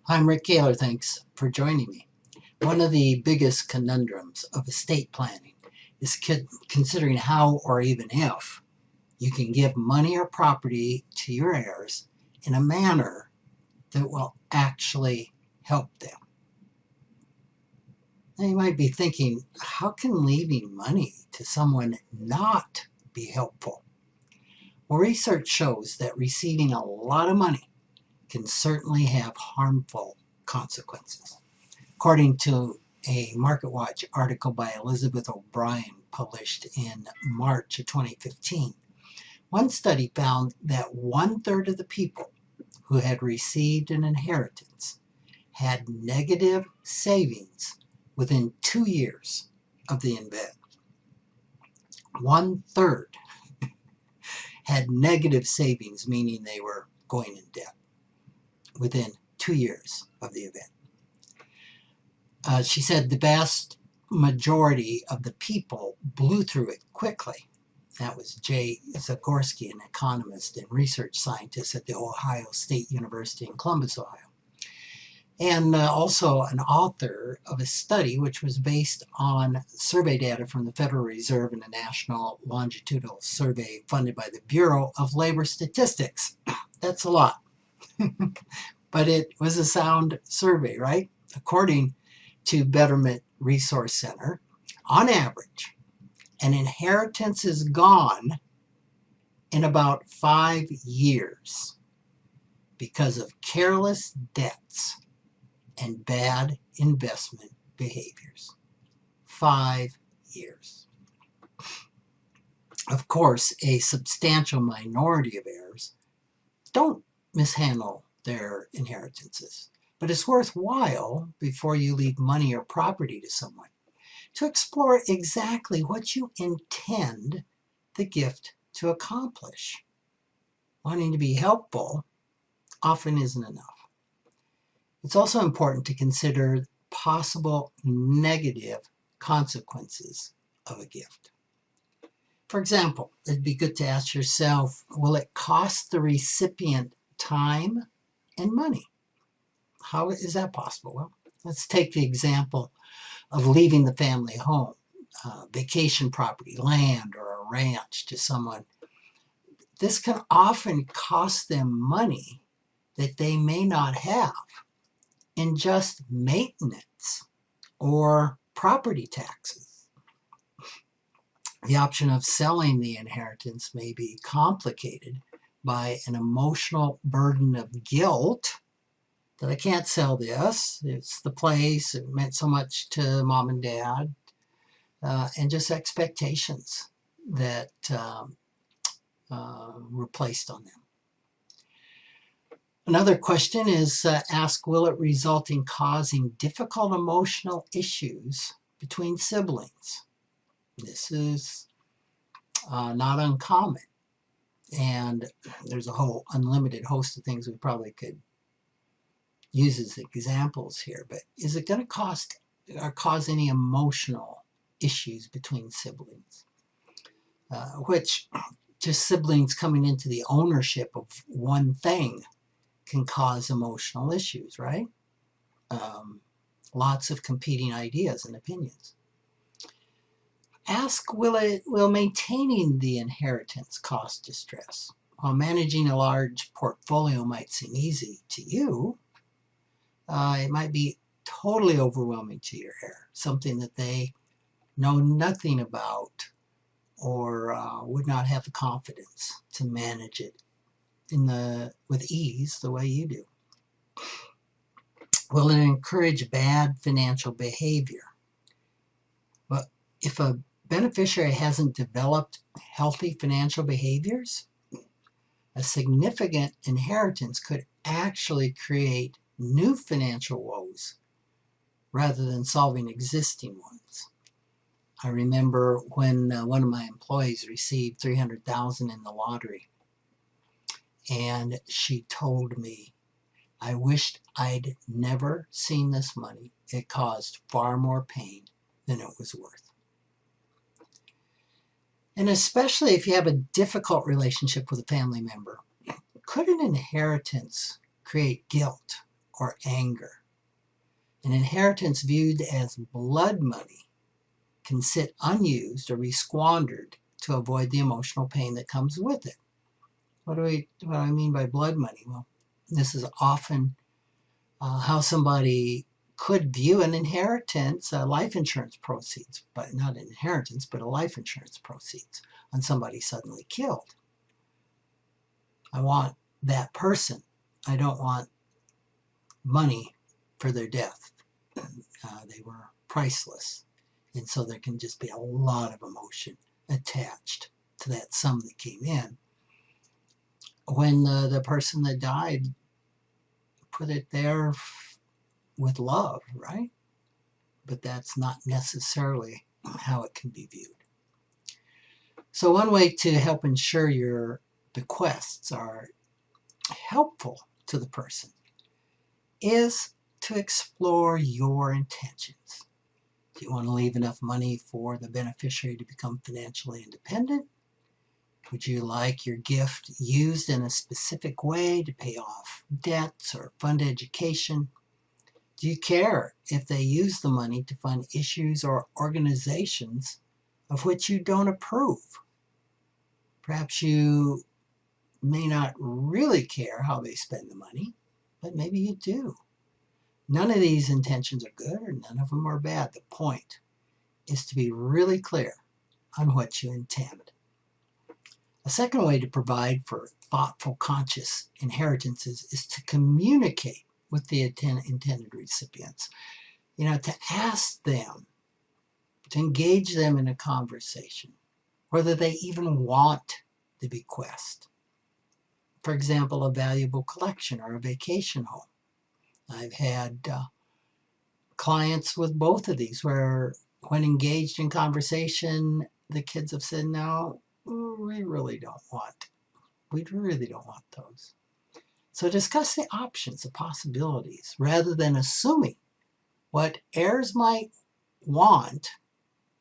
I'm Rick Kahler. Thanks for joining me. One of the biggest conundrums of estate planning is considering how or even if you can give money or property to your heirs in a manner that will actually help them. Now you might be thinking, how can leaving money to someone not be helpful? Well, research shows that receiving a lot of money can certainly have harmful consequences. According to a MarketWatch article by Elizabeth O'Brien published in March of 2015, one study found that 1/3 of the people who had received an inheritance had negative savings within 2 years of the event. 1/3 had negative savings, meaning they were going in debt within 2 years of the event. She said the vast majority of the people blew through it quickly. That was Jay Zagorski, an economist and research scientist at the Ohio State University in Columbus, Ohio, and also an author of a study which was based on survey data from the Federal Reserve and a national longitudinal survey funded by the Bureau of Labor Statistics. That's a lot. But it was a sound survey, right? According to Betterment Resource Center, on average, an inheritance is gone in about 5 years because of careless debts and bad investment behaviors. 5 years. Of course, a substantial minority of heirs don't mishandle their inheritances, but it's worthwhile, before you leave money or property to someone, to explore exactly what you intend the gift to accomplish. Wanting to be helpful often isn't enough. It's also important to consider possible negative consequences of a gift. For example, it'd be good to ask yourself, will it cost the recipient time and money? How is that possible? Well, let's take the example of leaving the family home, vacation property, land, or a ranch to someone. This can often cost them money that they may not have in just maintenance or property taxes. The option of selling the inheritance may be complicated by an emotional burden of guilt that I can't sell this. It's the place. It meant so much to mom and dad. And just expectations that were placed on them. Another question is ask, will it result in causing difficult emotional issues between siblings? This is not uncommon. And there's a whole unlimited host of things we probably could use as examples here, but is it going to cause any emotional issues between siblings? Which just siblings coming into the ownership of one thing can cause emotional issues, right? Lots of competing ideas and opinions. Ask, will maintaining the inheritance cause distress? While managing a large portfolio might seem easy to you, it might be totally overwhelming to your heir, something that they know nothing about or would not have the confidence to manage it with ease the way you do. Will it encourage bad financial behavior? Well, if a beneficiary hasn't developed healthy financial behaviors, a significant inheritance could actually create new financial woes rather than solving existing ones. I remember when one of my employees received $300,000 in the lottery, and she told me, I wished I'd never seen this money. It caused far more pain than it was worth. And especially if you have a difficult relationship with a family member, could an inheritance create guilt or anger. An inheritance viewed as blood money can sit unused or be squandered to avoid the emotional pain that comes with it. What do I mean by blood money? Well, this is often how somebody could view an inheritance, life insurance proceeds, but not an inheritance, but a life insurance proceeds on somebody suddenly killed. I want that person. I don't want money for their death. They were priceless. And so there can just be a lot of emotion attached to that sum that came in. When the person that died put it there with love, right? But that's not necessarily how it can be viewed. So one way to help ensure your bequests are helpful to the person is to explore your intentions. Do you want to leave enough money for the beneficiary to become financially independent? Would you like your gift used in a specific way to pay off debts or fund education? Do you care if they use the money to fund issues or organizations of which you don't approve? Perhaps you may not really care how they spend the money, but maybe you do. None of these intentions are good or none of them are bad. The point is to be really clear on what you intend. A second way to provide for thoughtful, conscious inheritances is to communicate with the intended recipients. To ask them, to engage them in a conversation, whether they even want the bequest. For example, a valuable collection or a vacation home. I've had clients with both of these where when engaged in conversation, the kids have said, no, we really don't want those. So discuss the options, the possibilities, rather than assuming what heirs might want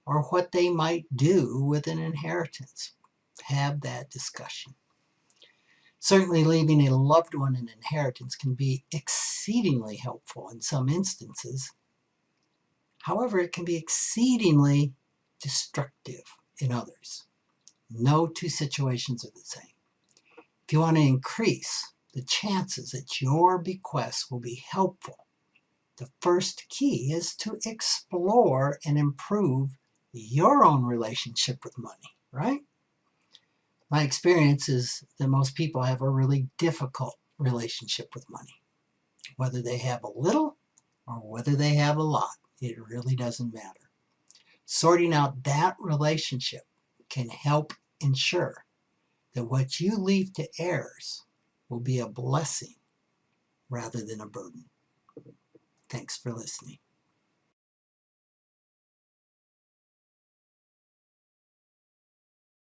or what they might do with an inheritance. Have that discussion. Certainly leaving a loved one an inheritance can be exceedingly helpful in some instances. However, it can be exceedingly destructive in others. No two situations are the same. If you want to increase the chances that your bequest will be helpful, the first key is to explore and improve your own relationship with money, right? My experience is that most people have a really difficult relationship with money. Whether they have a little or whether they have a lot, it really doesn't matter. Sorting out that relationship can help ensure that what you leave to heirs will be a blessing rather than a burden. Thanks for listening.